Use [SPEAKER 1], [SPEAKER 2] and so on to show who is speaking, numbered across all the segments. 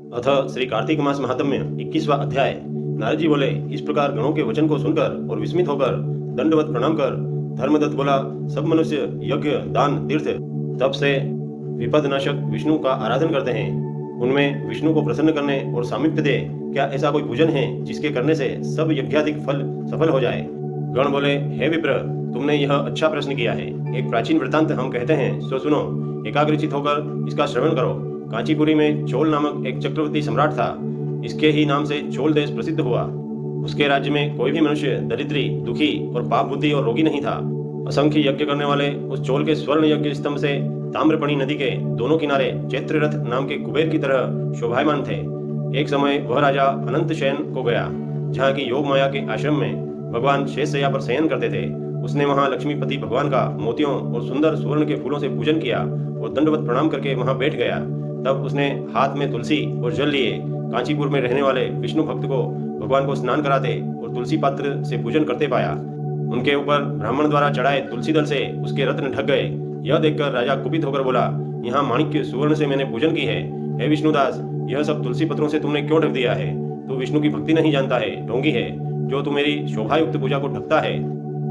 [SPEAKER 1] अथ श्री कार्तिक मास महात्म्य 21वां अध्याय। नारद जी बोले, इस प्रकार गणों के वचन को सुनकर और विस्मित होकर दंडवत प्रणाम कर धर्मदत्त बोला, सब मनुष्य यज्ञ दान तीर्थ तप से विपदनाशक विष्णु का आराधन करते हैं। उनमें विष्णु को प्रसन्न करने और सामीप्य दे, क्या ऐसा कोई पूजन है जिसके करने से सब यज्ञाधिक फल सफल हो जाए? गण बोले, हे विप्र, तुमने यह अच्छा प्रश्न किया है। एक प्राचीन वृत्तांत हम कहते हैं, सो सुनो, एकाग्रचित होकर इसका श्रवण करो। कांचीपुरी में चोल नामक एक चक्रवर्ती सम्राट था। इसके ही नाम से चोल देश प्रसिद्ध हुआ। उसके राज्य में कोई भी मनुष्य दरिद्री, दुखी और पाप बुद्धि और रोगी नहीं था। असंख्य यज्ञ करने वाले उस चोल के स्वर्ण यज्ञ स्तंभ से ताम्रपणी नदी के दोनों किनारे चैत्ररथ नाम के कुबेर की तरह शोभायमान थे। एक समय वह राजा अनंत शयन को गया, जहाँ की योग माया के आश्रम में भगवान शेषशय्या पर शयन करते थे। उसने वहां लक्ष्मीपति भगवान का मोतियों और सुंदर सुवर्ण के फूलों से पूजन किया और दंडवत प्रणाम करके वहां बैठ गया। तब उसने हाथ में तुलसी और जल लिए कांचीपुर में रहने वाले विष्णु भक्त को भगवान को स्नान कराते और तुलसी पात्र से पूजन करते पाया। उनके ऊपर ब्राह्मण द्वारा चढ़ाए तुलसी दल से उसके रत्न ढक गए। यह देखकर राजा कुपित होकर बोला, यहाँ माणिक्य सुवर्ण से मैंने पूजन की है। हे विष्णुदास, यह सब तुलसी पत्रों से तुमने क्यों ढक दिया है? तू विष्णु की भक्ति नहीं जानता है, ढोंगी है, जो तू मेरी शोभायुक्त पूजा को ढकता है।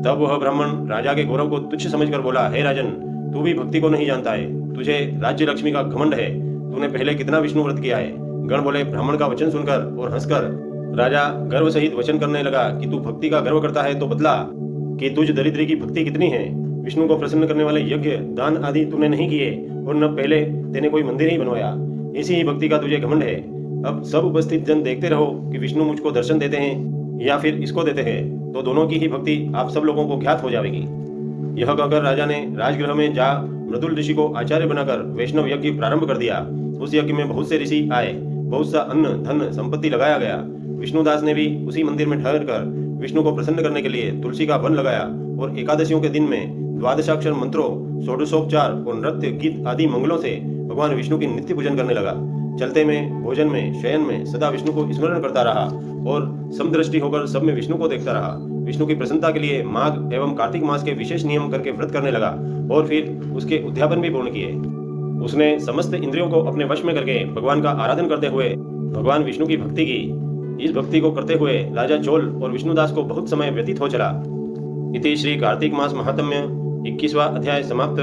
[SPEAKER 1] तब वह ब्राह्मण राजा के गौरव को तुच्छ समझकर बोला, हे राजन, तू भी भक्ति को नहीं जानता है, तुझे राज्य लक्ष्मी का घमंड है। तूने पहले कितना विष्णु व्रत किया है? गण बोले, ब्राह्मण का वचन सुनकर और हंसकर राजा गर्व सहित वचन करने लगा कि तू भक्ति का गर्व करता है तो बतला कि तुझ दरिद्री की भक्ति कितनी है। विष्णु को प्रसन्न करने वाले यज्ञ दान आदि तूने नहीं किए और न पहले तेने कोई मंदिर ही बनवाया। इसी ही भक्ति का तुझे घमंड है। अब सब उपस्थित जन देखते रहो कि विष्णु मुझको दर्शन देते हैं या फिर इसको देते हैं, तो दोनों की ही भक्ति आप सब लोगों को ज्ञात हो जाएगी। यह कहकर राजा ने राजगृह में जा मृदुल ऋषि को आचार्य बनाकर वैष्णव यज्ञ प्रारंभ कर दिया। उस यज्ञ में बहुत से ऋषि आए, बहुत सा अन्न धन संपत्ति लगाया गया। विष्णुदास ने भी उसी मंदिर में ठहर कर विष्णु को प्रसन्न करने के लिए तुलसी का वन लगाया और एकादशियों के दिन में द्वादशाक्षर मंत्रों, षोडशोपचार और नृत्य गीत आदि मंगलों से भगवान विष्णु की नित्य पूजन करने लगा। चलते में, भोजन में, शयन में सदा विष्णु को स्मरण करता रहा और समदृष्टि होकर सब में विष्णु को देखता रहा। विष्णु की प्रसन्नता के लिए माघ एवं कार्तिक मास के विशेष नियम करके व्रत करने लगा और फिर उसके उद्यापन भी पूर्ण किए। उसने समस्त इंद्रियों को अपने वश में करके भगवान का आराधन करते हुए भगवान विष्णु की भक्ति की। इस भक्ति को करते हुए राजा चोल और विष्णुदास को बहुत समय व्यतीत हो चला। इति श्री कार्तिक मास महात्म्य 21वां अध्याय समाप्त।